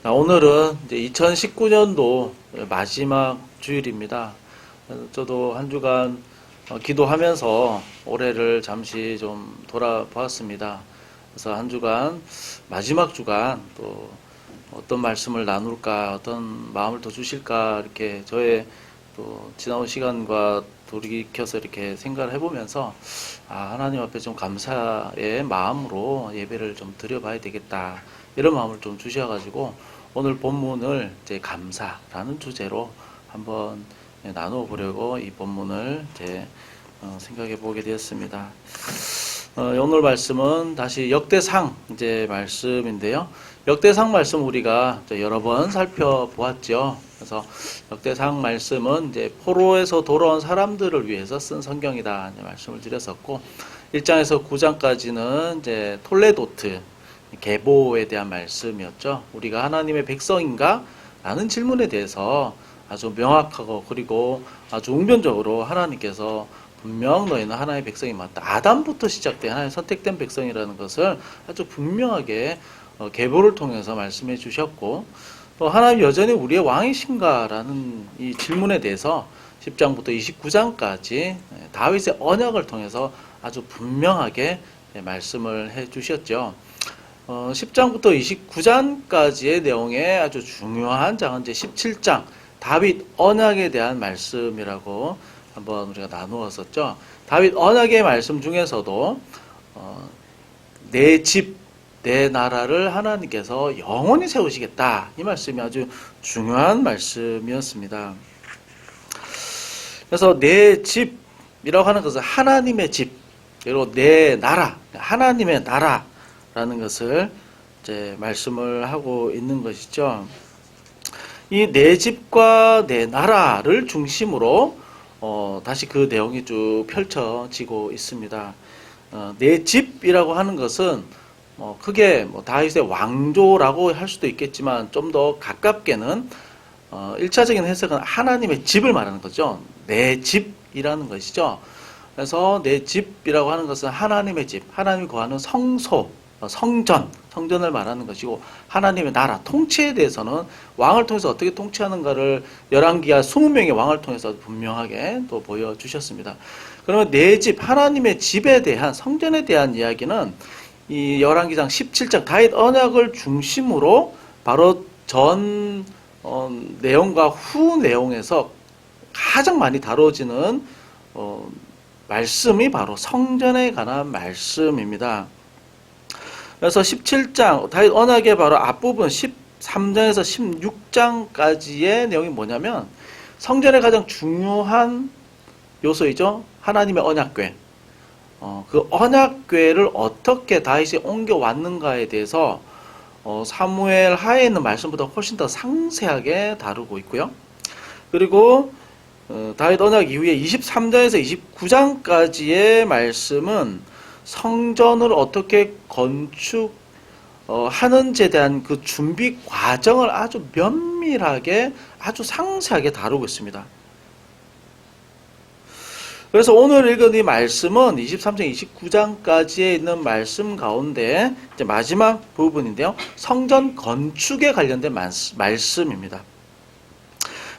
오늘은 이제 2019년도 마지막 주일입니다. 저도 한 주간 기도하면서 올해를 잠시 좀 돌아보았습니다. 그래서 한 주간, 마지막 주간 또 어떤 말씀을 나눌까, 어떤 마음을 더 주실까, 이렇게 저의 또 지나온 시간과 돌이켜서 이렇게 생각을 해보면서, 하나님 앞에 좀 감사의 마음으로 예배를 좀 드려봐야 되겠다, 이런 마음을 좀 주셔가지고, 오늘 본문을 이제 감사라는 주제로 한번 나누어 보려고 이 본문을 이제 생각해 보게 되었습니다. 오늘 말씀은 다시 역대상 이제 말씀인데요. 역대상 말씀 우리가 여러 번 살펴보았죠. 그래서 역대상 말씀은 이제 포로에서 돌아온 사람들을 위해서 쓴 성경이다 이제 말씀을 드렸었고, 1장에서 9장까지는 이제 톨레도트 계보에 대한 말씀이었죠. 우리가 하나님의 백성인가? 라는 질문에 대해서 아주 명확하고 그리고 아주 웅변적으로 하나님께서 분명 너희는 하나님의 백성이 맞다. 아담부터 시작된 하나님의 선택된 백성이라는 것을 아주 분명하게 계보를 통해서 말씀해 주셨고, 또 하나님 여전히 우리의 왕이신가라는 이 질문에 대해서 10장부터 29장까지 다윗의 언약을 통해서 아주 분명하게 말씀을 해 주셨죠. 10장부터 29장까지의 내용에 아주 중요한 장은 이제 17장 다윗 언약에 대한 말씀이라고 한번 우리가 나누었었죠. 다윗 언약의 말씀 중에서도 내 집, 내 나라를 하나님께서 영원히 세우시겠다, 이 말씀이 아주 중요한 말씀이었습니다. 그래서 내 집이라고 하는 것은 하나님의 집, 그리고 내 나라, 하나님의 나라라는 것을 이제 말씀을 하고 있는 것이죠. 이 내 집과 내 나라를 중심으로 다시 그 내용이 쭉 펼쳐지고 있습니다. 내 집이라고 하는 것은 크게 다윗의 왕조라고 할 수도 있겠지만, 좀 더 가깝게는 1차적인 해석은 하나님의 집을 말하는 거죠. 내 집이라는 것이죠. 그래서 내 집이라고 하는 것은 하나님의 집, 하나님이 거하는 성소, 성전을 말하는 것이고, 하나님의 나라, 통치에 대해서는 왕을 통해서 어떻게 통치하는가를 열왕기하 20명의 왕을 통해서 분명하게 또 보여주셨습니다. 그러면 내 집, 하나님의 집에 대한, 성전에 대한 이야기는 이 열왕기상 17장 다윗 언약을 중심으로 바로 전 내용과 후 내용에서 가장 많이 다뤄지는 말씀이 바로 성전에 관한 말씀입니다. 그래서 17장 다윗 언약의 바로 앞부분 13장에서 16장까지의 내용이 뭐냐면, 성전의 가장 중요한 요소이죠. 하나님의 언약궤. 그 언약궤를 어떻게 다윗이 옮겨왔는가에 대해서 사무엘 하에 있는 말씀보다 훨씬 더 상세하게 다루고 있고요. 그리고 다윗 언약 이후에 23장에서 29장까지의 말씀은 성전을 어떻게 건축하는지에 대한 그 준비 과정을 아주 면밀하게, 아주 상세하게 다루고 있습니다. 그래서 오늘 읽은 이 말씀은 23장, 29장까지에 있는 말씀 가운데 이제 마지막 부분인데요. 성전 건축에 관련된 말씀입니다.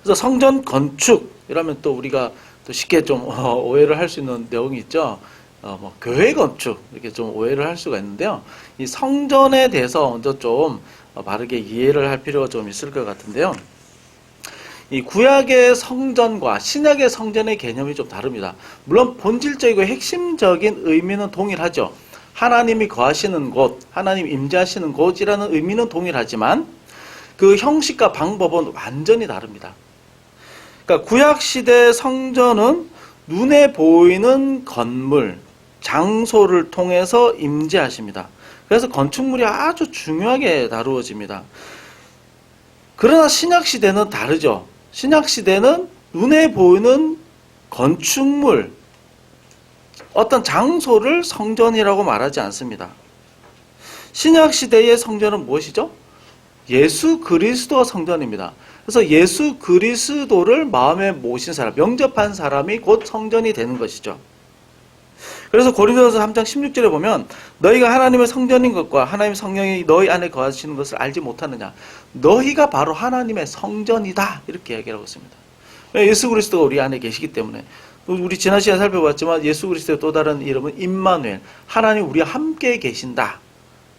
그래서 성전 건축, 이러면 또 우리가 또 쉽게 좀 오해를 할 수 있는 내용이 있죠. 교회 건축, 이렇게 좀 오해를 할 수가 있는데요. 이 성전에 대해서 먼저 좀 바르게 이해를 할 필요가 좀 있을 것 같은데요. 이 구약의 성전과 신약의 성전의 개념이 좀 다릅니다. 물론 본질적이고 핵심적인 의미는 동일하죠. 하나님이 거하시는 곳, 하나님 임재하시는 곳이라는 의미는 동일하지만 그 형식과 방법은 완전히 다릅니다. 그러니까 구약시대 성전은 눈에 보이는 건물, 장소를 통해서 임재하십니다. 그래서 건축물이 아주 중요하게 다루어집니다. 그러나 신약시대는 다르죠. 신약시대는 눈에 보이는 건축물, 어떤 장소를 성전이라고 말하지 않습니다. 신약시대의 성전은 무엇이죠? 예수 그리스도가 성전입니다. 그래서 예수 그리스도를 마음에 모신 사람, 영접한 사람이 곧 성전이 되는 것이죠. 그래서 고린도전서 3장 16절에 보면 너희가 하나님의 성전인 것과 하나님의 성령이 너희 안에 거하시는 것을 알지 못하느냐. 너희가 바로 하나님의 성전이다. 이렇게 얘기하고 있습니다. 예수 그리스도가 우리 안에 계시기 때문에. 우리 지난 시간에 살펴봤지만 예수 그리스도의 또 다른 이름은 임마누엘, 하나님 우리와 함께 계신다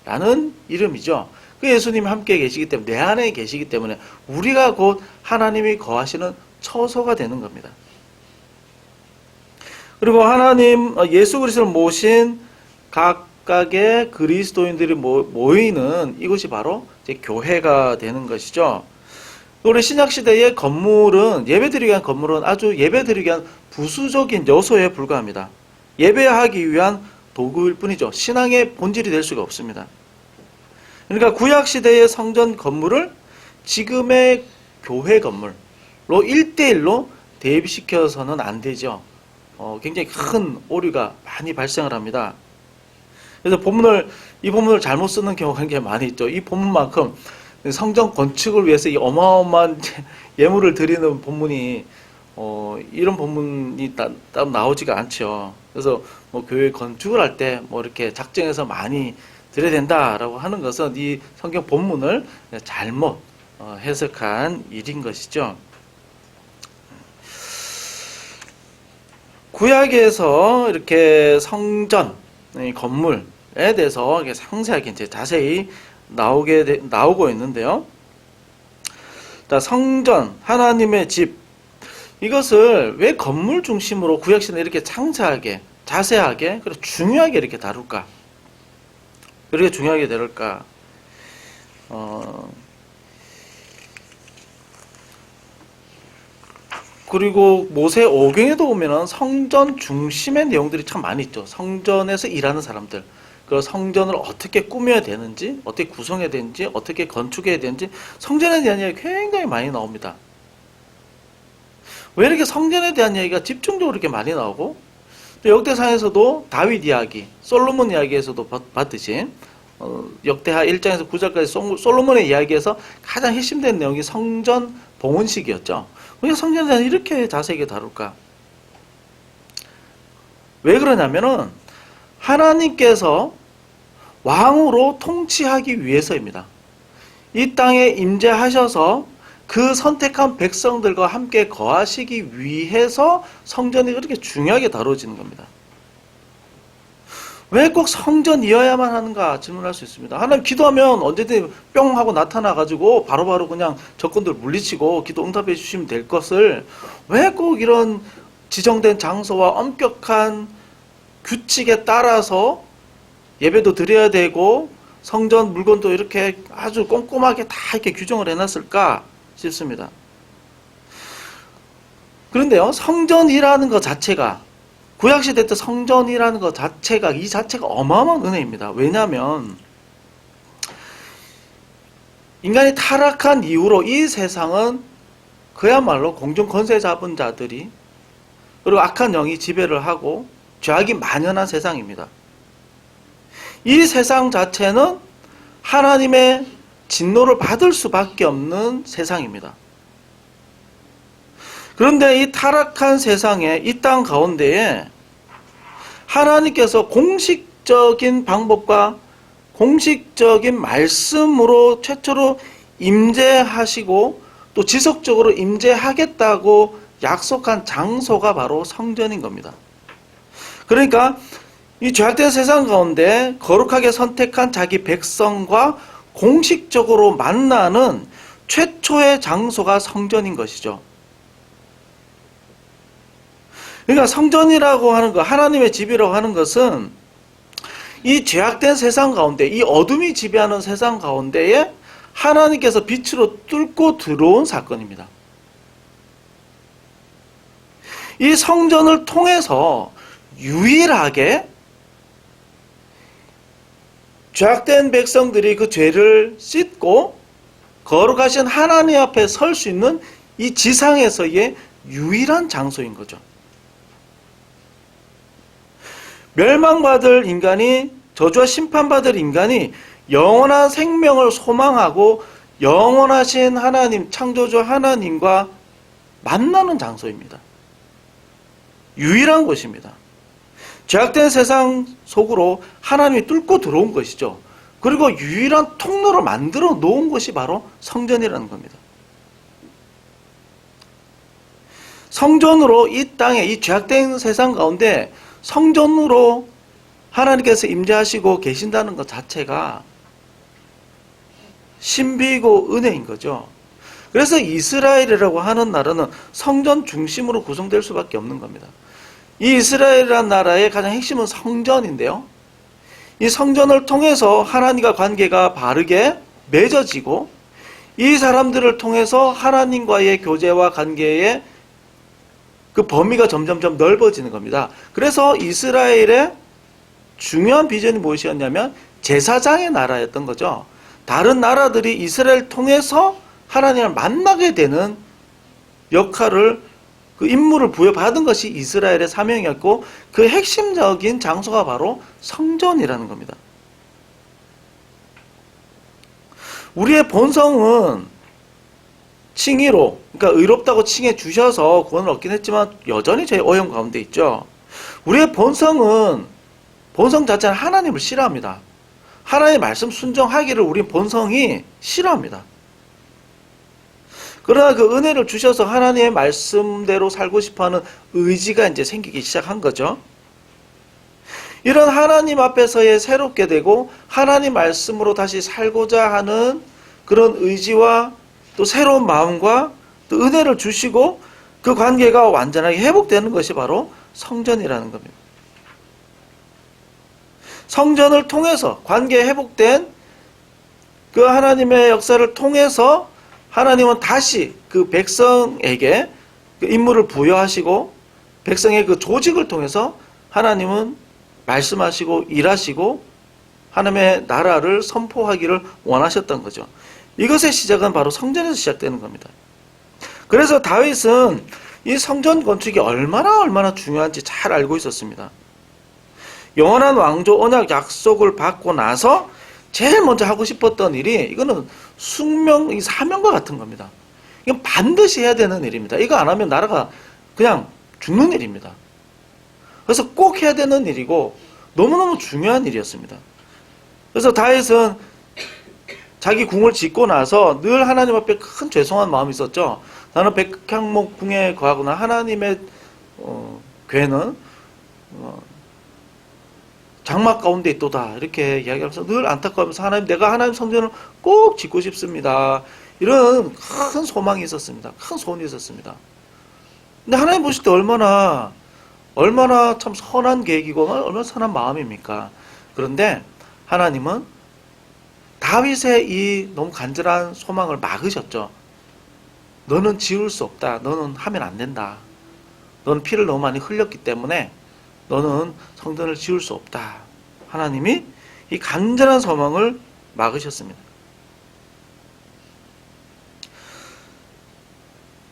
라는 이름이죠. 그 예수님이 함께 계시기 때문에, 내 안에 계시기 때문에 우리가 곧 하나님이 거하시는 처소가 되는 겁니다. 그리고 하나님 예수 그리스도를 모신 각각의 그리스도인들이 모이는 이곳이 바로 이제 교회가 되는 것이죠. 우리 신약시대의 건물은, 예배드리기 위한 건물은 아주 예배드리기 위한 부수적인 요소에 불과합니다. 예배하기 위한 도구일 뿐이죠. 신앙의 본질이 될 수가 없습니다. 그러니까 구약시대의 성전 건물을 지금의 교회 건물로 1대1로 대비시켜서는 안 되죠. 굉장히 큰 오류가 많이 발생을 합니다. 그래서 이 본문을 잘못 쓰는 경우가 굉장히 많이 있죠. 이 본문만큼 성전 건축을 위해서 이 어마어마한 예물을 드리는 본문이 이런 본문이 따로 나오지가 않죠. 그래서 교회 건축을 할 때 이렇게 작정해서 많이 드려야 된다라고 하는 것은 이 성경 본문을 잘못 해석한 일인 것이죠. 구약에서 이렇게 성전 건물에 대해서 이렇게 상세하게 이제 자세히 나오고 있는데요. 성전, 하나님의 집, 이것을 왜 건물 중심으로 구약시대에 이렇게 상세하게, 자세하게, 그리고 중요하게 이렇게 다룰까? 그렇게 중요하게 다룰까? 그리고 모세 오경에도 보면은 성전 중심의 내용들이 참 많이 있죠. 성전에서 일하는 사람들, 그 성전을 어떻게 꾸며야 되는지, 어떻게 구성해야 되는지, 어떻게 건축해야 되는지, 성전에 대한 이야기 굉장히 많이 나옵니다. 왜 이렇게 성전에 대한 이야기가 집중적으로 이렇게 많이 나오고, 또 역대상에서도 다윗 이야기, 솔로몬 이야기에서도 봤듯이 역대하 1장에서 9장까지 솔로몬의 이야기에서 가장 핵심된 내용이 성전 봉헌식이었죠. 왜 성전에 대한 이렇게 자세하게 다룰까? 왜 그러냐면은 하나님께서 왕으로 통치하기 위해서입니다. 이 땅에 임재하셔서 그 선택한 백성들과 함께 거하시기 위해서 성전이 그렇게 중요하게 다뤄지는 겁니다. 왜 꼭 성전이어야만 하는가 질문할 수 있습니다. 하나님 기도하면 언제든 뿅 하고 나타나가지고 바로바로 그냥 적군들 물리치고 기도 응답해 주시면 될 것을 왜 꼭 이런 지정된 장소와 엄격한 규칙에 따라서 예배도 드려야 되고 성전 물건도 이렇게 아주 꼼꼼하게 다 이렇게 규정을 해놨을까 싶습니다. 그런데요, 성전이라는 것 자체가, 구약시대 때 성전이라는 것 자체가, 이 자체가 어마어마한 은혜입니다. 왜냐하면 인간이 타락한 이후로 이 세상은 그야말로 공중 권세 잡은 자들이, 그리고 악한 영이 지배를 하고 죄악이 만연한 세상입니다. 이 세상 자체는 하나님의 진노를 받을 수밖에 없는 세상입니다. 그런데 이 타락한 세상에, 이 땅 가운데에 하나님께서 공식적인 방법과 공식적인 말씀으로 최초로 임재하시고 또 지속적으로 임재하겠다고 약속한 장소가 바로 성전인 겁니다. 그러니까 이 죄악된 세상 가운데 거룩하게 선택한 자기 백성과 공식적으로 만나는 최초의 장소가 성전인 것이죠. 그러니까 성전이라고 하는 것, 하나님의 집이라고 하는 것은 이 죄악된 세상 가운데, 이 어둠이 지배하는 세상 가운데에 하나님께서 빛으로 뚫고 들어온 사건입니다. 이 성전을 통해서 유일하게 죄악된 백성들이 그 죄를 씻고 거룩하신 하나님 앞에 설 수 있는 이 지상에서의 유일한 장소인 거죠. 멸망받을 인간이, 저주와 심판받을 인간이 영원한 생명을 소망하고 영원하신 하나님, 창조주 하나님과 만나는 장소입니다. 유일한 곳입니다. 죄악된 세상 속으로 하나님이 뚫고 들어온 것이죠. 그리고 유일한 통로를 만들어 놓은 것이 바로 성전이라는 겁니다. 성전으로 이 땅에, 이 죄악된 세상 가운데 성전으로 하나님께서 임재하시고 계신다는 것 자체가 신비이고 은혜인 거죠. 그래서 이스라엘이라고 하는 나라는 성전 중심으로 구성될 수밖에 없는 겁니다. 이 이스라엘이라는 나라의 가장 핵심은 성전인데요. 이 성전을 통해서 하나님과 관계가 바르게 맺어지고 이 사람들을 통해서 하나님과의 교제와 관계의 그 범위가 점점점 넓어지는 겁니다. 그래서 이스라엘의 중요한 비전이 무엇이었냐면 제사장의 나라였던 거죠. 다른 나라들이 이스라엘을 통해서 하나님을 만나게 되는 역할을, 그 임무를 부여받은 것이 이스라엘의 사명이었고 그 핵심적인 장소가 바로 성전이라는 겁니다. 우리의 본성은 칭의로, 그러니까 의롭다고 칭해 주셔서 구원을 얻긴 했지만 여전히 저희 오염 가운데 있죠. 우리의 본성 자체는 하나님을 싫어합니다. 하나님의 말씀 순종하기를 우리 본성이 싫어합니다. 그러나 그 은혜를 주셔서 하나님의 말씀대로 살고 싶어하는 의지가 이제 생기기 시작한 거죠. 이런 하나님 앞에서의 새롭게 되고 하나님 말씀으로 다시 살고자 하는 그런 의지와 또 새로운 마음과 또 은혜를 주시고 그 관계가 완전하게 회복되는 것이 바로 성전이라는 겁니다. 성전을 통해서 관계 회복된 그 하나님의 역사를 통해서 하나님은 다시 그 백성에게 그 임무를 부여하시고 백성의 그 조직을 통해서 하나님은 말씀하시고 일하시고 하나님의 나라를 선포하기를 원하셨던 거죠. 이것의 시작은 바로 성전에서 시작되는 겁니다. 그래서 다윗은 이 성전 건축이 얼마나 중요한지 잘 알고 있었습니다. 영원한 왕조 언약 약속을 받고 나서 제일 먼저 하고 싶었던 일이, 이거는 숙명, 사명과 같은 겁니다. 이건 반드시 해야 되는 일입니다. 이거 안 하면 나라가 그냥 죽는 일입니다. 그래서 꼭 해야 되는 일이고 너무너무 중요한 일이었습니다. 그래서 다윗은 자기 궁을 짓고 나서 늘 하나님 앞에 큰 죄송한 마음이 있었죠. 나는 백향목 궁에 거하거나 하나님의 궤는 장막 가운데 있도다, 이렇게 이야기하면서 늘 안타까워하면서 하나님, 내가 하나님 성전을 꼭 짓고 싶습니다, 이런 큰 소망이 있었습니다. 큰 소원이 있었습니다. 근데 하나님 보실 때 얼마나 참 선한 계획이고 얼마나 선한 마음입니까? 그런데 하나님은 다윗의 이 너무 간절한 소망을 막으셨죠. 너는 지을 수 없다. 너는 하면 안 된다. 너는 피를 너무 많이 흘렸기 때문에 너는 성전을 지을 수 없다. 하나님이 이 간절한 소망을 막으셨습니다.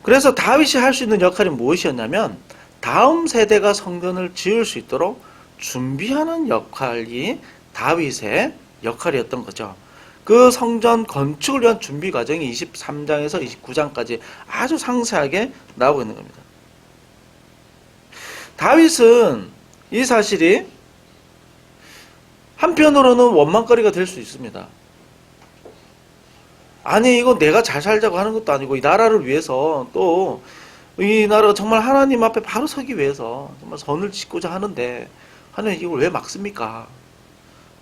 그래서 다윗이 할 수 있는 역할이 무엇이었냐면 다음 세대가 성전을 지을 수 있도록 준비하는 역할이 다윗의 역할이었던 거죠. 그 성전 건축을 위한 준비 과정이 23장에서 29장까지 아주 상세하게 나오고 있는 겁니다. 다윗은 이 사실이 한편으로는 원망거리가 될 수 있습니다. 아니, 이거 내가 잘 살자고 하는 것도 아니고 이 나라를 위해서, 또 이 나라가 정말 하나님 앞에 바로 서기 위해서 정말 선을 짓고자 하는데 하나님 이걸 왜 막습니까?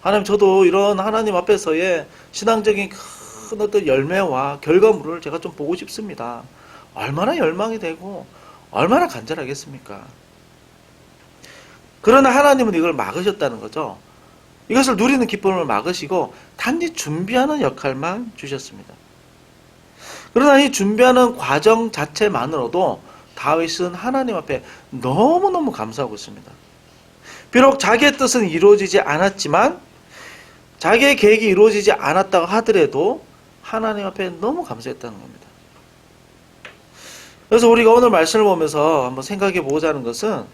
하나님, 저도 이런 하나님 앞에서의 신앙적인 큰 어떤 열매와 결과물을 제가 좀 보고 싶습니다. 얼마나 열망이 되고 얼마나 간절하겠습니까? 그러나 하나님은 이걸 막으셨다는 거죠. 이것을 누리는 기쁨을 막으시고 단지 준비하는 역할만 주셨습니다. 그러나 이 준비하는 과정 자체만으로도 다윗은 하나님 앞에 너무너무 감사하고 있습니다. 비록 자기의 뜻은 이루어지지 않았지만, 자기의 계획이 이루어지지 않았다고 하더라도 하나님 앞에 너무 감사했다는 겁니다. 그래서 우리가 오늘 말씀을 보면서 한번 생각해 보고자 하는 것은,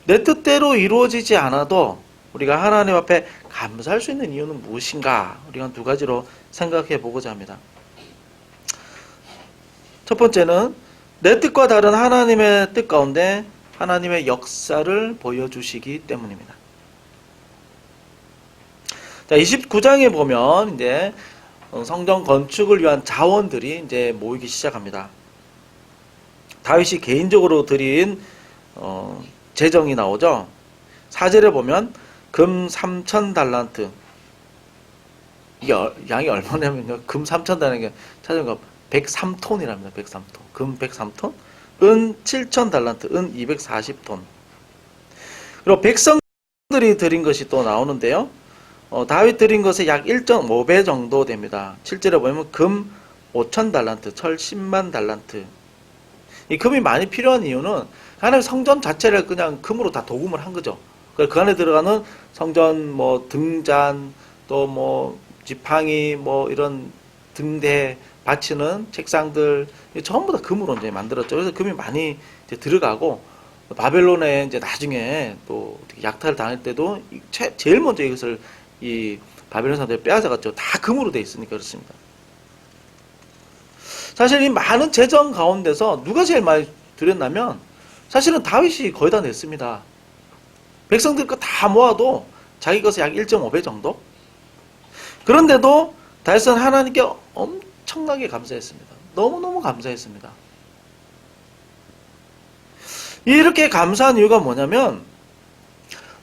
내 뜻대로 이루어지지 않아도 우리가 하나님 앞에 감사할 수 있는 이유는 무엇인가? 우리가 두 가지로 생각해 보고자 합니다. 첫 번째는 내 뜻과 다른 하나님의 뜻 가운데 하나님의 역사를 보여주시기 때문입니다. 자, 29장에 보면 이제 성전 건축을 위한 자원들이 이제 모이기 시작합니다. 다윗이 개인적으로 드린 재정이 나오죠. 4절에 보면 금 3,000달란트. 이게 양이 얼마냐면요. 금 3,000달란트 찾아보니까 103톤이랍니다. 103톤. 금 103톤, 은 7,000달란트, 은 240톤. 그리고 백성들이 드린 것이 또 나오는데요. 다윗 드린 것의 약 1.5배 정도 됩니다. 7절에 보면 금 5,000달란트, 철 10만 달란트. 이 금이 많이 필요한 이유는 하나님 성전 자체를 그냥 금으로 다 도금을 한 거죠. 그 안에 들어가는 성전 뭐 등잔, 또 뭐 지팡이, 뭐 이런 등대 받치는 책상들 전부 다 금으로 이제 만들었죠. 그래서 금이 많이 이제 들어가고 바벨론에 이제 나중에 또 약탈을 당할 때도 제일 먼저 이것을 이 바벨론 사람들이 빼앗아갔죠. 다 금으로 돼 있으니까 그렇습니다. 사실 이 많은 재정 가운데서 누가 제일 많이 드렸냐면 사실은 다윗이 거의 다 냈습니다. 백성들 거 다 모아도 자기 것의 약 1.5배 정도? 그런데도 다윗은 하나님께 엄청나게 감사했습니다. 너무너무 감사했습니다. 이렇게 감사한 이유가 뭐냐면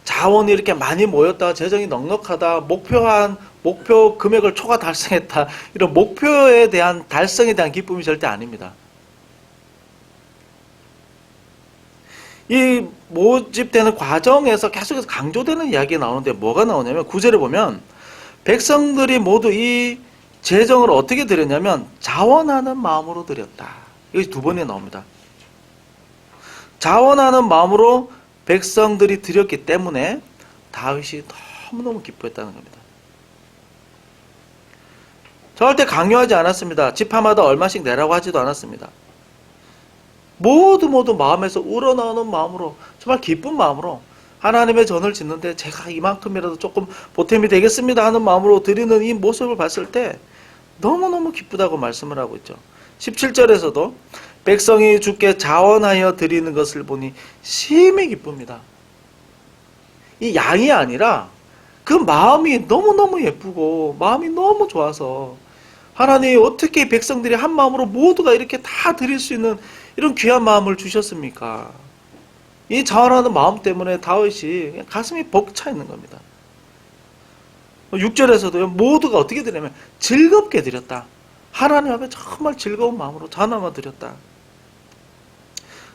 자원이 이렇게 많이 모였다, 재정이 넉넉하다, 목표 금액을 초과 달성했다, 이런 목표에 대한 달성에 대한 기쁨이 절대 아닙니다. 이 모집되는 과정에서 계속해서 강조되는 이야기가 나오는데 뭐가 나오냐면 9절에 보면 백성들이 모두 이 재정을 어떻게 드렸냐면 자원하는 마음으로 드렸다. 이것이 두 번에 나옵니다. 자원하는 마음으로 백성들이 드렸기 때문에 다윗이 너무너무 기뻐했다는 겁니다. 절대 강요하지 않았습니다. 지파마다 얼마씩 내라고 하지도 않았습니다. 모두 마음에서 우러나오는 마음으로, 정말 기쁜 마음으로 하나님의 전을 짓는데 제가 이만큼이라도 조금 보탬이 되겠습니다 하는 마음으로 드리는 이 모습을 봤을 때 너무너무 기쁘다고 말씀을 하고 있죠. 17절에서도 백성이 주께 자원하여 드리는 것을 보니 심히 기쁩니다. 이 양이 아니라 그 마음이 너무너무 예쁘고 마음이 너무 좋아서 하나님이 어떻게 백성들이 한 마음으로 모두가 이렇게 다 드릴 수 있는 이런 귀한 마음을 주셨습니까? 이 자원하는 마음 때문에 다윗이 가슴이 벅차 있는 겁니다. 6절에서도요, 모두가 어떻게 드리냐면 즐겁게 드렸다. 하나님 앞에 정말 즐거운 마음으로 자원하며 드렸다.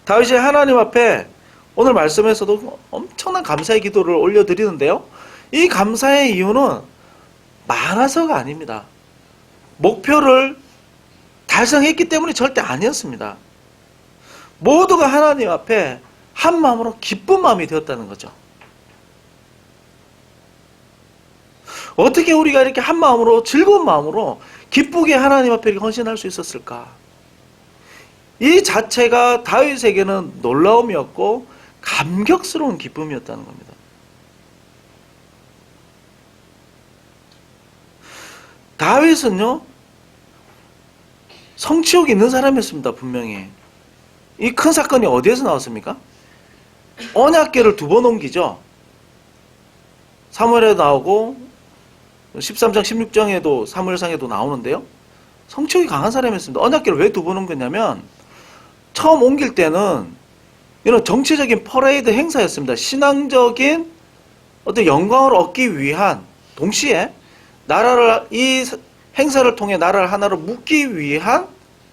다윗이 하나님 앞에 오늘 말씀에서도 엄청난 감사의 기도를 올려드리는데요. 이 감사의 이유는 많아서가 아닙니다. 목표를 달성했기 때문이 절대 아니었습니다. 모두가 하나님 앞에 한 마음으로 기쁜 마음이 되었다는 거죠. 어떻게 우리가 이렇게 한 마음으로 즐거운 마음으로 기쁘게 하나님 앞에 이렇게 헌신할 수 있었을까? 이 자체가 다윗에게는 놀라움이었고 감격스러운 기쁨이었다는 겁니다. 다윗은요, 성취욕이 있는 사람이었습니다. 분명히. 이 큰 사건이 어디에서 나왔습니까? 언약궤를 2번 옮기죠. 사무엘에 나오고 13장 16장에도 사무엘상에도 나오는데요. 성취욕이 강한 사람이었습니다. 언약궤를 왜 2번 옮겼냐면 처음 옮길 때는 이런 정치적인 퍼레이드 행사였습니다. 신앙적인 어떤 영광을 얻기 위한, 동시에 나라를, 이 행사를 통해 나라를 하나로 묶기 위한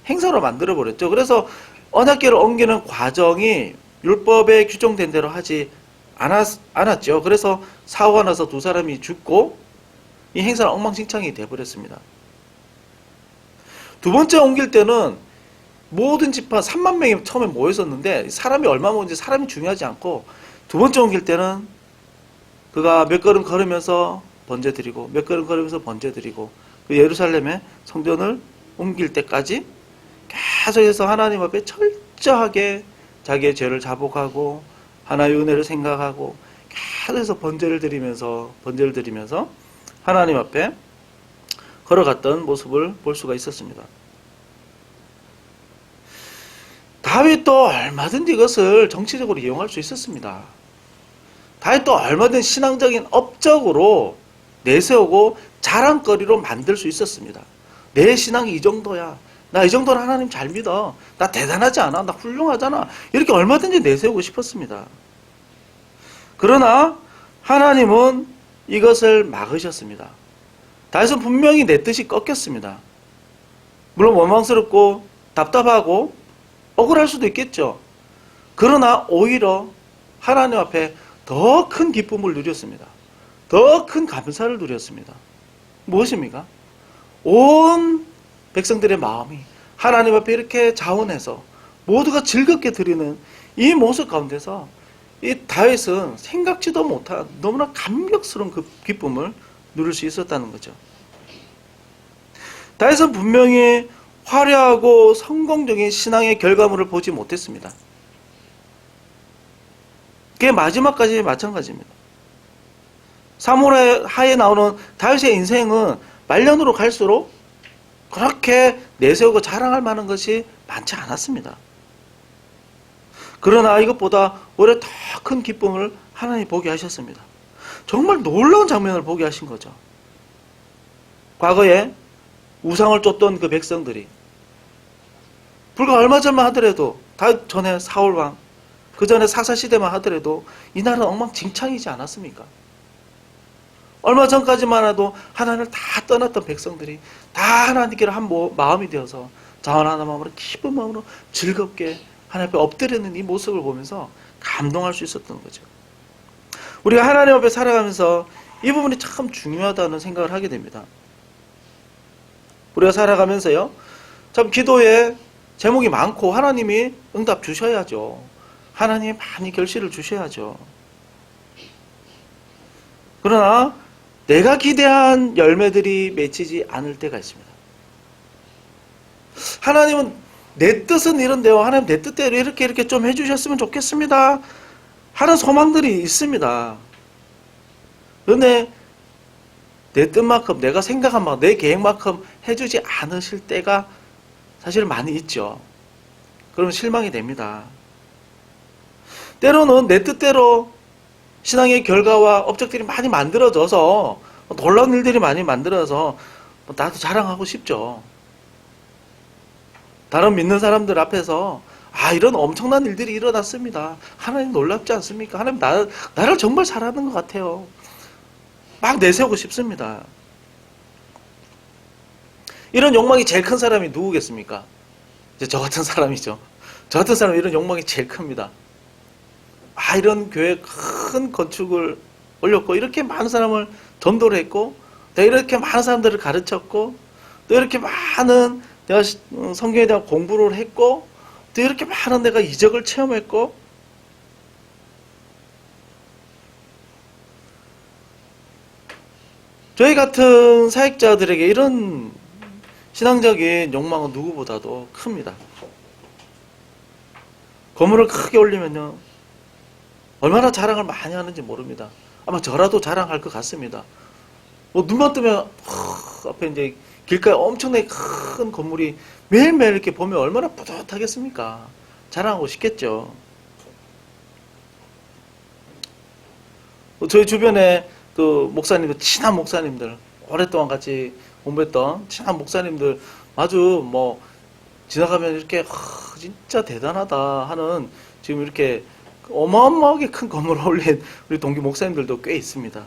행사로 만들어버렸죠. 그래서 언약궤를 옮기는 과정이 율법에 규정된 대로 하지 않았죠. 그래서 사고가 나서 2사람이 죽고 이 행사는 엉망진창이 되어버렸습니다. 2번째 옮길 때는 모든 지파 3만 명이 처음에 모였었는데 사람이 얼마 모였는지 사람이 중요하지 않고 2번째 옮길 때는 그가 몇 걸음 걸으면서 번제드리고 몇 걸음 걸으면서 번제드리고 그 예루살렘에 성전을 옮길 때까지 계속해서 하나님 앞에 철저하게 자기의 죄를 자복하고 하나님의 은혜를 생각하고 계속해서 번제를 드리면서 하나님 앞에 걸어갔던 모습을 볼 수가 있었습니다. 다윗도 얼마든지 이것을 정치적으로 이용할 수 있었습니다. 다윗도 얼마든지 신앙적인 업적으로 내세우고 자랑거리로 만들 수 있었습니다. 내 신앙이 이 정도야. 나 이 정도는 하나님 잘 믿어. 나 대단하지 않아. 나 훌륭하잖아. 이렇게 얼마든지 내세우고 싶었습니다. 그러나 하나님은 이것을 막으셨습니다. 다윗은 분명히 내 뜻이 꺾였습니다. 물론 원망스럽고 답답하고 억울할 수도 있겠죠. 그러나 오히려 하나님 앞에 더 큰 기쁨을 누렸습니다. 더 큰 감사를 누렸습니다. 무엇입니까? 온 백성들의 마음이 하나님 앞에 이렇게 자원해서 모두가 즐겁게 드리는 이 모습 가운데서 이 다윗은 생각지도 못한 너무나 감격스러운 그 기쁨을 누릴 수 있었다는 거죠. 다윗은 분명히 화려하고 성공적인 신앙의 결과물을 보지 못했습니다. 그게 마지막까지 마찬가지입니다. 사무엘 하에 나오는 다윗의 인생은 말년으로 갈수록 그렇게 내세우고 자랑할 만한 것이 많지 않았습니다. 그러나 이것보다 오히려 더 큰 기쁨을 하나님이 보게 하셨습니다. 정말 놀라운 장면을 보게 하신 거죠. 과거에 우상을 쫓던 그 백성들이 불과 얼마 전만 하더라도 다윗 전에 사울왕, 그 전에 사사시대만 하더라도 이 나라는 엉망진창이지 않았습니까? 얼마 전까지만 해도 하나님을 다 떠났던 백성들이 다 하나님께로 한 마음이 되어서 자원하는 마음으로 기쁜 마음으로 즐겁게 하나님 앞에 엎드리는 이 모습을 보면서 감동할 수 있었던 거죠. 우리가 하나님 앞에 살아가면서 이 부분이 참 중요하다는 생각을 하게 됩니다. 우리가 살아가면서요, 참 기도에 제목이 많고 하나님이 응답 주셔야죠. 하나님이 많이 결실을 주셔야죠. 그러나 내가 기대한 열매들이 맺히지 않을 때가 있습니다. 하나님은 내 뜻은 이런데요. 하나님 내 뜻대로 이렇게 좀 해주셨으면 좋겠습니다. 하는 소망들이 있습니다. 그런데 내 뜻만큼, 내가 생각한 만큼, 내 계획만큼 해주지 않으실 때가 사실 많이 있죠. 그러면 실망이 됩니다. 때로는 내 뜻대로 신앙의 결과와 업적들이 많이 만들어져서 놀라운 일들이 많이 만들어서 나도 자랑하고 싶죠. 다른 믿는 사람들 앞에서 이런 엄청난 일들이 일어났습니다. 하나님 놀랍지 않습니까? 하나님 나를 정말 잘하는 것 같아요. 막 내세우고 싶습니다. 이런 욕망이 제일 큰 사람이 누구겠습니까? 이제 저 같은 사람이죠. 저 같은 사람은 이런 욕망이 제일 큽니다. 이런 교회 큰 건축을 올렸고 이렇게 많은 사람을 전도를 했고 내가 이렇게 많은 사람들을 가르쳤고 또 이렇게 많은 내가 성경에 대한 공부를 했고 또 이렇게 많은 내가 이적을 체험했고 저희 같은 사역자들에게 이런 신앙적인 욕망은 누구보다도 큽니다. 건물을 크게 올리면요 얼마나 자랑을 많이 하는지 모릅니다. 아마 저라도 자랑할 것 같습니다. 눈만 뜨면 앞에 이제 길가에 엄청나게 큰 건물이 매일매일 이렇게 보면 얼마나 뿌듯하겠습니까? 자랑하고 싶겠죠. 저희 주변에 그 목사님들, 친한 목사님들, 오랫동안 같이 공부했던 친한 목사님들 아주 지나가면 이렇게 진짜 대단하다 하는 지금 이렇게 어마어마하게 큰 건물을 올린 우리 동기 목사님들도 꽤 있습니다.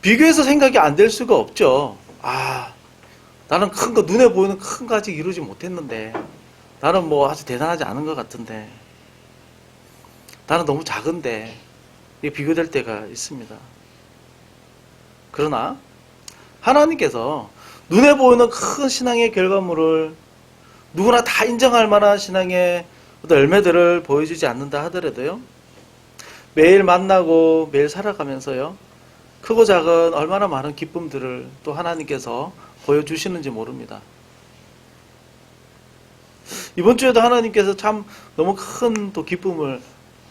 비교해서 생각이 안 될 수가 없죠. 나는 큰 거, 눈에 보이는 큰 거 아직 이루지 못했는데, 나는 아주 대단하지 않은 것 같은데, 나는 너무 작은데, 이게 비교될 때가 있습니다. 그러나, 하나님께서 눈에 보이는 큰 신앙의 결과물을 누구나 다 인정할 만한 신앙의 어떤 열매들을 보여주지 않는다 하더라도요, 매일 만나고 매일 살아가면서요, 크고 작은 얼마나 많은 기쁨들을 또 하나님께서 보여주시는지 모릅니다. 이번 주에도 하나님께서 참 너무 큰 또 기쁨을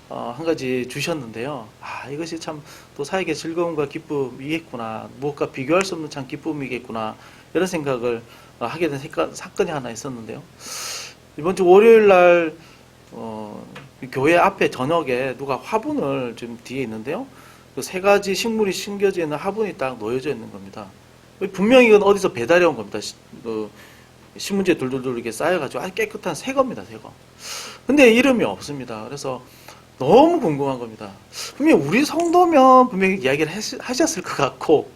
한 가지 주셨는데요. 이것이 참 또 사역의 즐거움과 기쁨이겠구나. 무엇과 비교할 수 없는 참 기쁨이겠구나. 이런 생각을 하게 된 사건이 하나 있었는데요. 이번 주 월요일 날 이 교회 앞에 저녁에 누가 화분을 지금 뒤에 있는데요. 그 세 가지 식물이 심겨져 있는 화분이 딱 놓여져 있는 겁니다. 분명히 이건 어디서 배달해 온 겁니다. 신문지에 둘둘둘 이렇게 쌓여가지고 아주 깨끗한 새 겁니다, 새 거. 근데 이름이 없습니다. 그래서 너무 궁금한 겁니다. 분명히 우리 성도면 분명히 이야기를 하셨을 것 같고,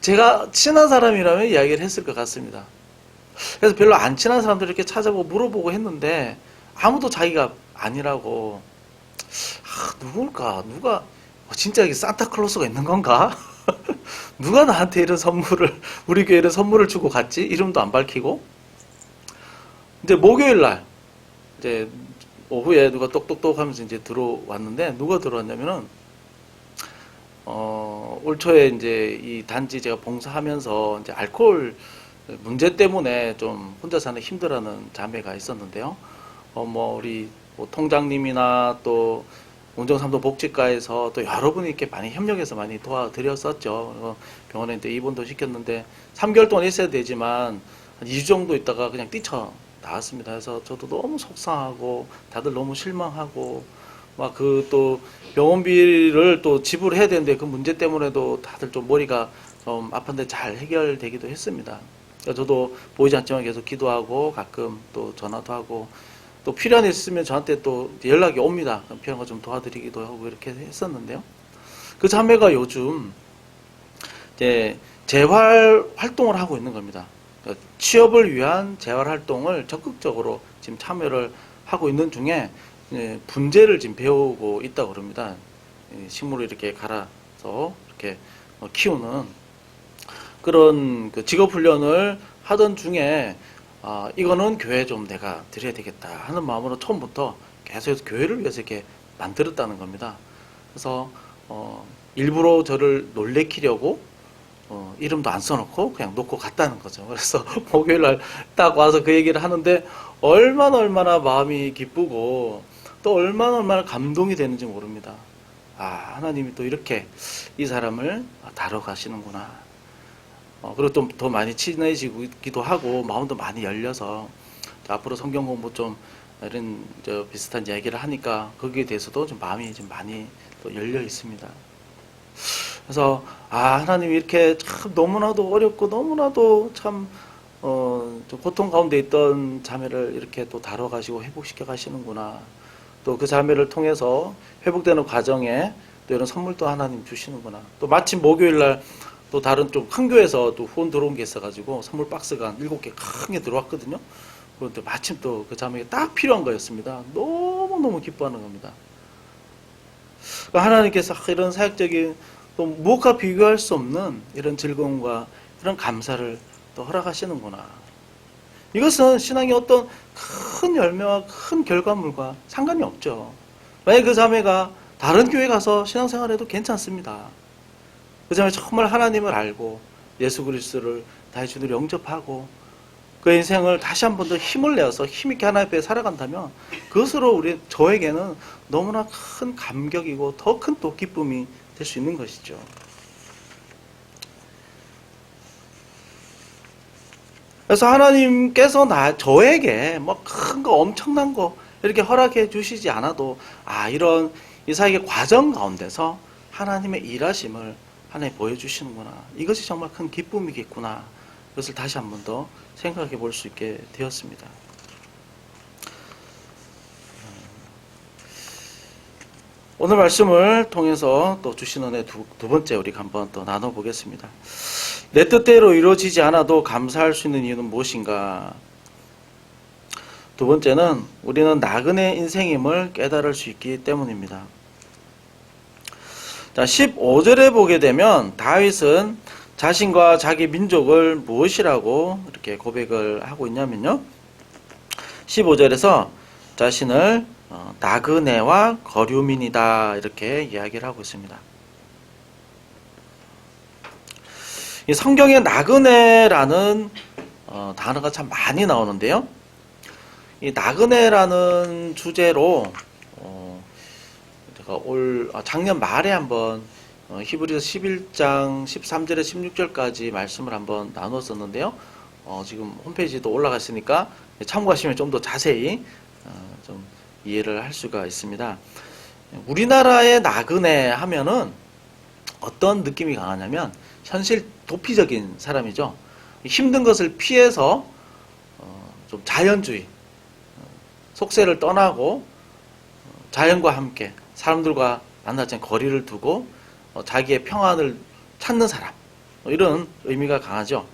제가 친한 사람이라면 이야기를 했을 것 같습니다. 그래서 별로 안 친한 사람들 이렇게 찾아보고 물어보고 했는데, 아무도 자기가 아니라고, 누굴까? 누가, 진짜 이게 산타클로스가 있는 건가? 누가 나한테 이런 선물을, 우리 교회에 이런 선물을 주고 갔지? 이름도 안 밝히고. 이제 목요일 날, 이제 오후에 누가 똑똑똑 하면서 이제 들어왔는데, 누가 들어왔냐면은, 올 초에 이제 이 단지 제가 봉사하면서 이제 알코올 문제 때문에 좀 혼자 사는 힘들어하는 자매가 있었는데요. 우리 뭐 통장님이나 또 운정삼도 복지과에서 또 여러분이 이렇게 많이 협력해서 많이 도와드렸었죠. 병원에 이제 입원도 시켰는데 3개월 동안 있어야 되지만 한 2주 정도 있다가 그냥 뛰쳐 나왔습니다. 그래서 저도 너무 속상하고 다들 너무 실망하고 막 그 또 병원비를 또 지불해야 되는데 그 문제 때문에도 다들 좀 머리가 좀 아픈데 잘 해결되기도 했습니다. 저도 보이지 않지만 계속 기도하고 가끔 또 전화도 하고 또 필요한 일 있으면 저한테 또 연락이 옵니다. 필요한 거 좀 도와드리기도 하고 이렇게 했었는데요. 그 자매가 요즘 이제 재활 활동을 하고 있는 겁니다. 취업을 위한 재활 활동을 적극적으로 지금 참여를 하고 있는 중에 분재를 지금 배우고 있다고 그럽니다. 식물을 이렇게 갈아서 이렇게 키우는 그런 그 직업 훈련을 하던 중에 이거는 교회에 좀 내가 드려야 되겠다 하는 마음으로 처음부터 계속해서 교회를 위해서 이렇게 만들었다는 겁니다. 그래서 일부러 저를 놀래키려고 이름도 안 써놓고 그냥 놓고 갔다는 거죠. 그래서 목요일 날 딱 와서 그 얘기를 하는데 얼마나 마음이 기쁘고 또 얼마나 감동이 되는지 모릅니다. 하나님이 또 이렇게 이 사람을 다뤄가시는구나. 그리고 또 더 많이 친해지기도 하고 마음도 많이 열려서 앞으로 성경 공부 좀 이런 비슷한 이야기를 하니까 거기에 대해서도 좀 마음이 좀 많이 또 열려 있습니다. 그래서 하나님이 이렇게 참 너무나도 어렵고 너무나도 참 좀 고통 가운데 있던 자매를 이렇게 또 다뤄가시고 회복시켜 가시는구나. 또 그 자매를 통해서 회복되는 과정에 또 이런 선물도 하나님 주시는구나. 또 마침 목요일 날 또 다른 좀 큰 교회에서 또 후원 들어온 게 있어가지고 선물 박스가 한 7개 큰 게 들어왔거든요. 그런데 마침 또 그 자매가 딱 필요한 거였습니다. 너무너무 기뻐하는 겁니다. 하나님께서 이런 사역적인 또 무엇과 비교할 수 없는 이런 즐거움과 이런 감사를 또 허락하시는구나. 이것은 신앙의 어떤 큰 열매와 큰 결과물과 상관이 없죠. 만약에 그 자매가 다른 교회 가서 신앙생활해도 괜찮습니다. 그 자매 정말 하나님을 알고 예수 그리스도를 다시 주님을 영접하고 그 인생을 다시 한 번 더 힘을 내어서 힘있게 하나님 앞에 살아간다면 그것으로 저에게는 너무나 큰 감격이고 더 큰 또 기쁨이 될 수 있는 것이죠. 그래서 하나님께서 저에게 뭐 큰 거 엄청난 거 이렇게 허락해 주시지 않아도 이런 이 사역의 과정 가운데서 하나님의 일하심을 하나님 보여주시는구나. 이것이 정말 큰 기쁨이겠구나. 그것을 다시 한 번 더 생각해 볼 수 있게 되었습니다. 오늘 말씀을 통해서 또 주신 은혜 두 번째 우리가 한번 또 나눠보겠습니다. 내 뜻대로 이루어지지 않아도 감사할 수 있는 이유는 무엇인가? 두 번째는 우리는 나그네 인생임을 깨달을 수 있기 때문입니다. 자, 15절에 보게 되면 다윗은 자신과 자기 민족을 무엇이라고 이렇게 고백을 하고 있냐면요. 15절에서 자신을 나그네와 거류민이다 이렇게 이야기를 하고 있습니다. 이 성경에 나그네라는 단어가 참 많이 나오는데요. 이 나그네라는 주제로 제가 작년 말에 한번 히브리서 11장 13절에 16절까지 말씀을 한번 나눴었는데요. 지금 홈페이지도 올라갔으니까 참고하시면 좀 더 자세히 좀 이해를 할 수가 있습니다. 우리나라의 나그네 하면은 어떤 느낌이 강하냐면 현실 도피적인 사람이죠. 힘든 것을 피해서 좀 자연주의, 속세를 떠나고 자연과 함께 사람들과 만나지 않고 거리를 두고 자기의 평안을 찾는 사람, 이런 의미가 강하죠.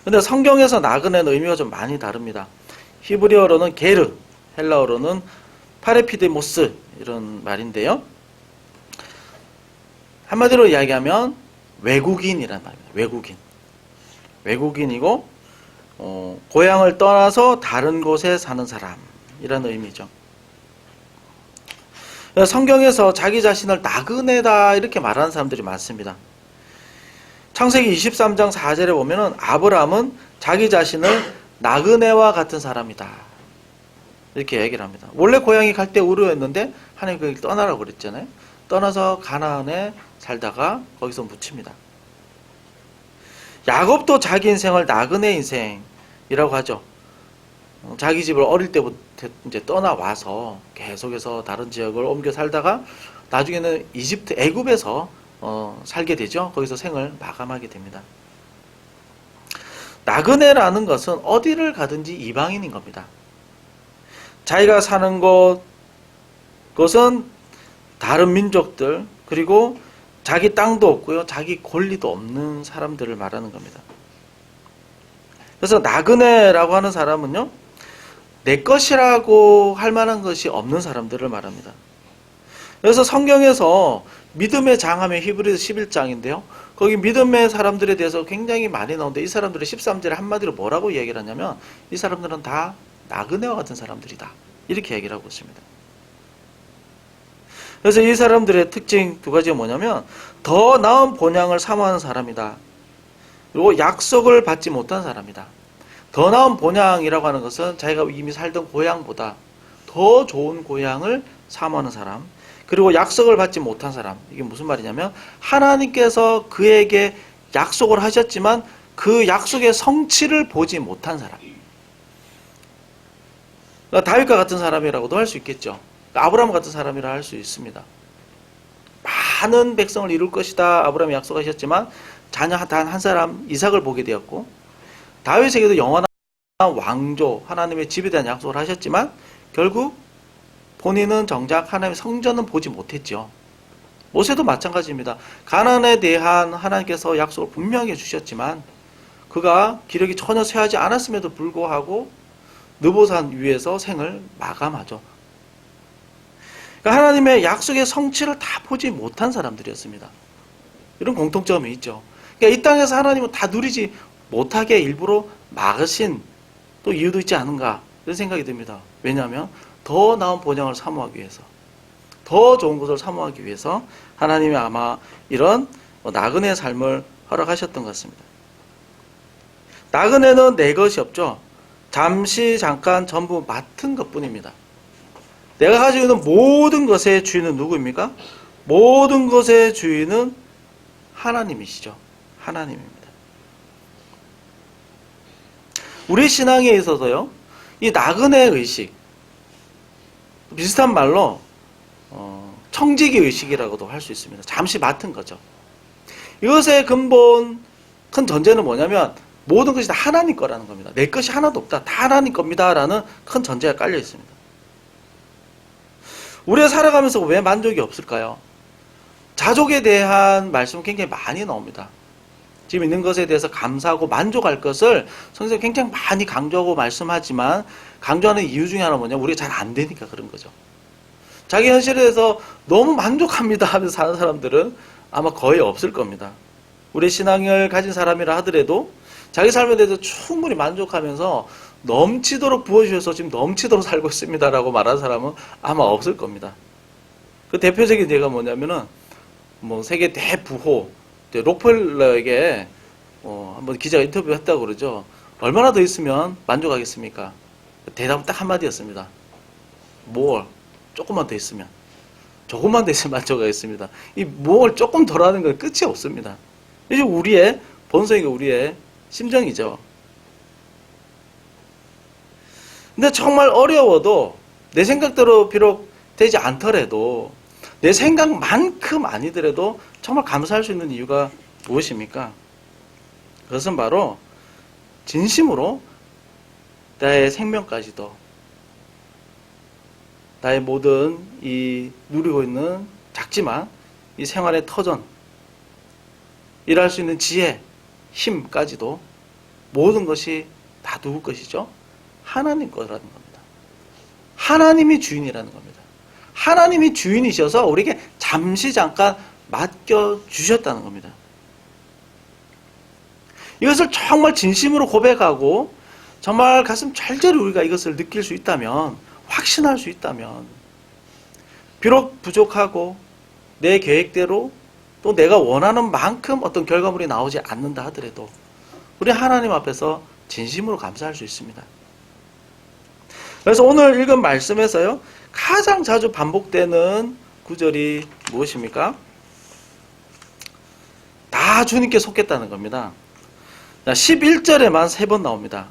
근데 성경에서 나그네는 의미가 좀 많이 다릅니다. 히브리어로는 게르, 헬라어로는 파레피데모스, 이런 말인데요. 한마디로 이야기하면 외국인이란 말입니다. 외국인이고 고향을 떠나서 다른 곳에 사는 사람이라는 의미죠. 성경에서 자기 자신을 나그네다 이렇게 말하는 사람들이 많습니다. 창세기 23장 4절에 보면은 아브라함은 자기 자신을 나그네와 같은 사람이다 이렇게 얘기를 합니다. 원래 고향이 갈대 우르였는데 하나님 거기 떠나라고 그랬잖아요. 떠나서 가나안에 살다가 거기서 묻힙니다. 야곱도 자기 인생을 나그네 인생이라고 하죠. 자기 집을 어릴 때부터 이제 떠나와서 계속해서 다른 지역을 옮겨 살다가 나중에는 이집트 애굽에서 살게 되죠. 거기서 생을 마감하게 됩니다. 나그네라는 것은 어디를 가든지 이방인인 겁니다. 자기가 사는 곳은 다른 민족들, 그리고 자기 땅도 없고요, 자기 권리도 없는 사람들을 말하는 겁니다. 그래서 나그네라고 하는 사람은요, 내 것이라고 할 만한 것이 없는 사람들을 말합니다. 그래서 성경에서 믿음의 장하면 히브리서 11장인데요. 거기 믿음의 사람들에 대해서 굉장히 많이 나오는데 이 사람들의 13절에 한마디로 뭐라고 얘기를 하냐면 이 사람들은 다 나그네와 같은 사람들이다. 이렇게 얘기를 하고 있습니다. 그래서 이 사람들의 특징 두 가지가 뭐냐면 더 나은 본향을 사모하는 사람이다. 그리고 약속을 받지 못한 사람이다. 더 나은 본향이라고 하는 것은 자기가 이미 살던 고향보다 더 좋은 고향을 사모하는 사람, 그리고 약속을 받지 못한 사람. 이게 무슨 말이냐면 하나님께서 그에게 약속을 하셨지만 그 약속의 성취를 보지 못한 사람. 그러니까 다윗과 같은 사람이라고도 할 수 있겠죠. 아브라함 같은 사람이라 할 수 있습니다. 많은 백성을 이룰 것이다 아브라함이 약속하셨지만 자녀 단 한 사람 이삭을 보게 되었고, 다윗에게도 영원한 왕조 하나님의 집에 대한 약속을 하셨지만 결국 본인은 정작 하나님의 성전은 보지 못했죠. 모세도 마찬가지입니다. 가나안에 대한 하나님께서 약속을 분명히 주셨지만 그가 기력이 전혀 쇠하지 않았음에도 불구하고 느보산 위에서 생을 마감하죠. 그러니까 하나님의 약속의 성취를 다 보지 못한 사람들이었습니다. 이런 공통점이 있죠. 그러니까 이 땅에서 하나님은 다 누리지 못하게 일부러 막으신 또 이유도 있지 않은가 이런 생각이 듭니다. 왜냐하면 더 나은 본향을 사모하기 위해서, 더 좋은 것을 사모하기 위해서 하나님이 아마 이런 나그네의 삶을 허락하셨던 것 같습니다. 나그네는 내 것이 없죠. 잠시 잠깐 전부 맡은 것뿐입니다. 내가 가지고 있는 모든 것의 주인은 누구입니까? 모든 것의 주인은 하나님이시죠. 하나님입니다. 우리 신앙에 있어서요, 이 나그네 의식, 비슷한 말로 청지기 의식이라고도 할 수 있습니다. 잠시 맡은 거죠. 이것의 근본 큰 전제는 뭐냐면 모든 것이 다 하나님 거라는 겁니다. 내 것이 하나도 없다. 다 하나님 겁니다. 라는 큰 전제가 깔려 있습니다. 우리가 살아가면서 왜 만족이 없을까요? 자족에 대한 말씀은 굉장히 많이 나옵니다. 지금 있는 것에 대해서 감사하고 만족할 것을 성경에서 굉장히 많이 강조하고 말씀하지만 강조하는 이유 중에 하나는 뭐냐? 우리가 잘 안 되니까 그런 거죠. 자기 현실에 대해서 너무 만족합니다 하면서 사는 사람들은 아마 거의 없을 겁니다. 우리 신앙을 가진 사람이라 하더라도 자기 삶에 대해서 충분히 만족하면서 넘치도록 부어주셔서 지금 넘치도록 살고 있습니다라고 말하는 사람은 아마 없을 겁니다. 그 대표적인 예가 뭐냐면은 세계 대부호 록펠러에게 한번 기자가 인터뷰했다고 그러죠. 얼마나 더 있으면 만족하겠습니까? 대답은 딱 한마디였습니다. 조금만 더 있으면. 조금만 더 있으면 만족하겠습니다. 이 조금 덜 하는 건 끝이 없습니다. 이게 우리의 본성이고 우리의 심정이죠. 근데 정말 어려워도 내 생각대로 비록 되지 않더라도 내 생각만큼 아니더라도 정말 감사할 수 있는 이유가 무엇입니까? 그것은 바로 진심으로 나의 생명까지도 나의 모든 이 누리고 있는 작지만 이 생활의 터전, 일할 수 있는 지혜, 힘까지도 모든 것이 다 누구 것이죠? 하나님 거라는 겁니다. 하나님이 주인이라는 겁니다. 하나님이 주인이셔서 우리에게 잠시 잠깐 맡겨주셨다는 겁니다. 이것을 정말 진심으로 고백하고 정말 가슴 절절히 우리가 이것을 느낄 수 있다면, 확신할 수 있다면, 비록 부족하고 내 계획대로 또 내가 원하는 만큼 어떤 결과물이 나오지 않는다 하더라도 우리 하나님 앞에서 진심으로 감사할 수 있습니다. 그래서 오늘 읽은 말씀에서요, 가장 자주 반복되는 구절이 무엇입니까? 다 주님께 속했다는 겁니다. 11절에만 3번 나옵니다.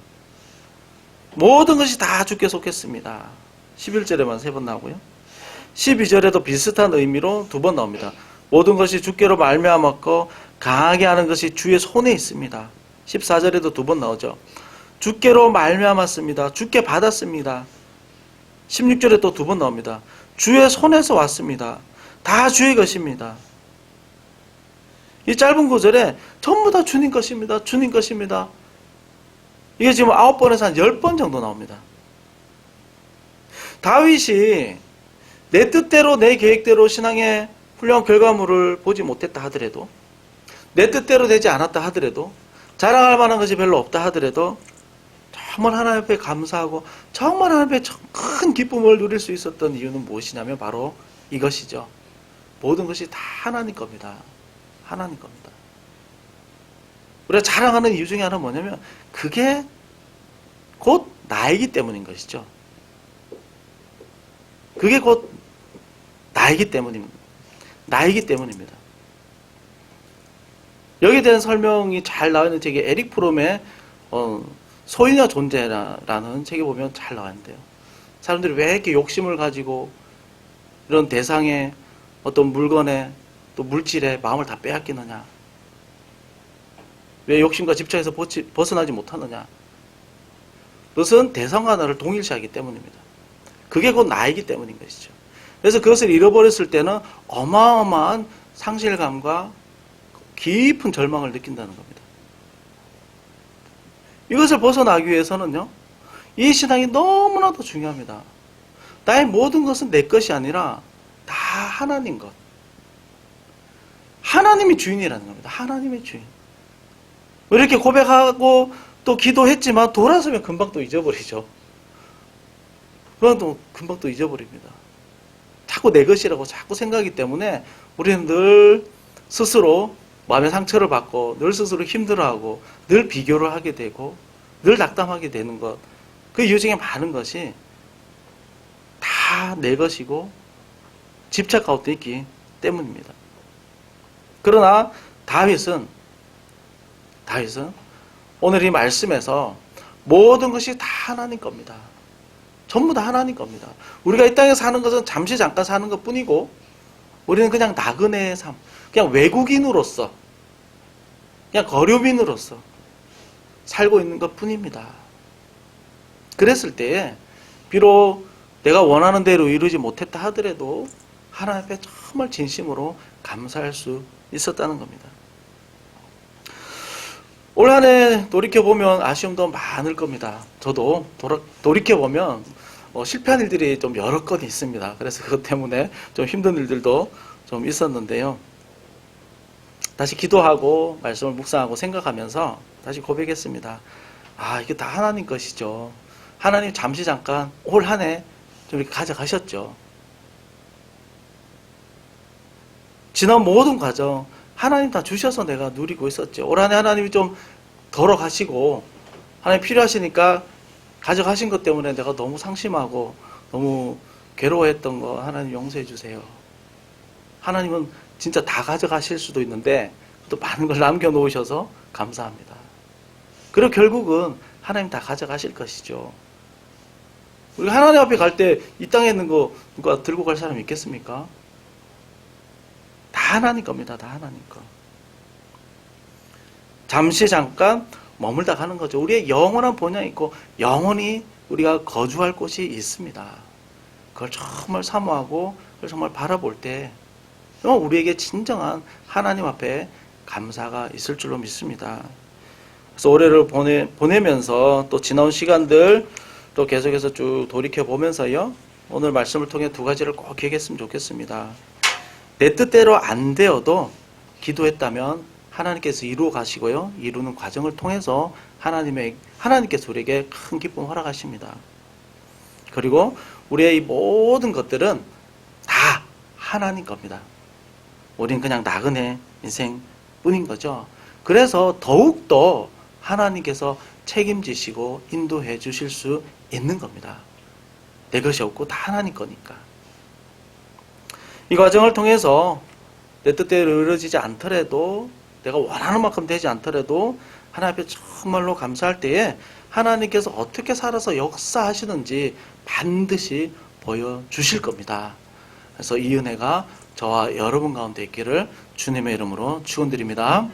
모든 것이 다 주께 속했습니다. 11절에만 3번 나오고요. 12절에도 비슷한 의미로 2번 나옵니다. 모든 것이 주께로 말미암았고 강하게 하는 것이 주의 손에 있습니다. 14절에도 2번 나오죠. 주께로 말미암았습니다. 주께 받았습니다. 16절에 또 2번 나옵니다. 주의 손에서 왔습니다. 다 주의 것입니다. 이 짧은 구절에 전부 다 주님 것입니다. 주님 것입니다. 이게 지금 9번에서 한 10번 정도 나옵니다. 다윗이 내 뜻대로 내 계획대로 신앙의 훌륭한 결과물을 보지 못했다 하더라도, 내 뜻대로 되지 않았다 하더라도, 자랑할 만한 것이 별로 없다 하더라도 정말 하나님 앞에 감사하고 정말 하나님 앞에 큰 기쁨을 누릴 수 있었던 이유는 무엇이냐면 바로 이것이죠. 모든 것이 다 하나님 겁니다. 하나님 겁니다. 우리가 자랑하는 이유 중에 하나는 뭐냐면 그게 곧 나이기 때문인 것이죠. 그게 곧 나이기 때문입니다. 나이기 때문입니다. 여기에 대한 설명이 잘 나와 있는 책이 에릭 프롬의 소유나 존재라는 책에 보면 잘 나와 있는데요. 사람들이 왜 이렇게 욕심을 가지고 이런 대상의 어떤 물건에 또 물질에 마음을 다 빼앗기느냐? 왜 욕심과 집착에서 벗어나지 못하느냐? 그것은 대상과 나를 동일시하기 때문입니다. 그게 곧 나이기 때문인 것이죠. 그래서 그것을 잃어버렸을 때는 어마어마한 상실감과 깊은 절망을 느낀다는 겁니다. 이것을 벗어나기 위해서는요, 이 신앙이 너무나도 중요합니다. 나의 모든 것은 내 것이 아니라 다 하나님 것. 하나님이 주인이라는 겁니다. 하나님의 주인. 이렇게 고백하고 또 기도했지만 돌아서면 금방 또 잊어버리죠. 그건 또 금방 또 잊어버립니다. 자꾸 내 것이라고 자꾸 생각하기 때문에 우리는 늘 스스로 마음의 상처를 받고 늘 스스로 힘들어하고 늘 비교를 하게 되고 늘 낙담하게 되는 것. 그 이유 중에 많은 것이 다 내 것이고 집착 가운데 있기 때문입니다. 그러나 다윗은 오늘 이 말씀에서 모든 것이 다 하나님 겁니다. 전부 다 하나님 겁니다. 우리가 이 땅에 사는 것은 잠시 잠깐 사는 것 뿐이고 우리는 그냥 나그네의 삶, 그냥 외국인으로서, 그냥 거류민으로서 살고 있는 것 뿐입니다. 그랬을 때에 비록 내가 원하는 대로 이루지 못했다 하더라도 하나님 앞에 정말 진심으로 감사할 수 있었다는 겁니다. 올 한 해 돌이켜보면 아쉬움도 많을 겁니다. 저도 돌이켜보면 실패한 일들이 좀 여러 건 있습니다. 그래서 그것 때문에 좀 힘든 일들도 좀 있었는데요. 다시 기도하고 말씀을 묵상하고 생각하면서 다시 고백했습니다. 이게 다 하나님 것이죠. 하나님 잠시 잠깐 올 한 해 좀 이렇게 가져가셨죠. 지난 모든 과정 하나님 다 주셔서 내가 누리고 있었죠. 올 한 해 하나님이 좀 덜어가시고 하나님 필요하시니까 가져가신 것 때문에 내가 너무 상심하고 너무 괴로워했던 거 하나님 용서해 주세요. 하나님은 진짜 다 가져가실 수도 있는데 또 많은 걸 남겨놓으셔서 감사합니다. 그리고 결국은 하나님 다 가져가실 것이죠. 우리가 하나님 앞에 갈 때 이 땅에 있는 거 누가 들고 갈 사람이 있겠습니까? 다 하나님 겁니다. 다 하나님 거. 잠시 잠깐 머물다 가는 거죠. 우리의 영원한 본향이 있고 영원히 우리가 거주할 곳이 있습니다. 그걸 정말 사모하고 그걸 정말 바라볼 때 우리에게 진정한 하나님 앞에 감사가 있을 줄로 믿습니다. 그래서 올해를 보내면서 또 지나온 시간들 또 계속해서 쭉 돌이켜 보면서요. 오늘 말씀을 통해 두 가지를 꼭 기억했으면 좋겠습니다. 내 뜻대로 안 되어도 기도했다면 하나님께서 이루어 가시고요. 이루는 과정을 통해서 하나님께서 우리에게 큰 기쁨 허락하십니다. 그리고 우리의 이 모든 것들은 다 하나님 겁니다. 우린 그냥 나그네 인생 뿐인 거죠. 그래서 더욱더 하나님께서 책임지시고 인도해 주실 수 있는 겁니다. 내 것이 없고 다 하나님 거니까. 이 과정을 통해서 내 뜻대로 이루어지지 않더라도 내가 원하는 만큼 되지 않더라도 하나님 앞에 정말로 감사할 때에 하나님께서 어떻게 살아서 역사하시는지 반드시 보여주실 겁니다. 그래서 이 은혜가 저와 여러분 가운데 있기를 주님의 이름으로 축원드립니다.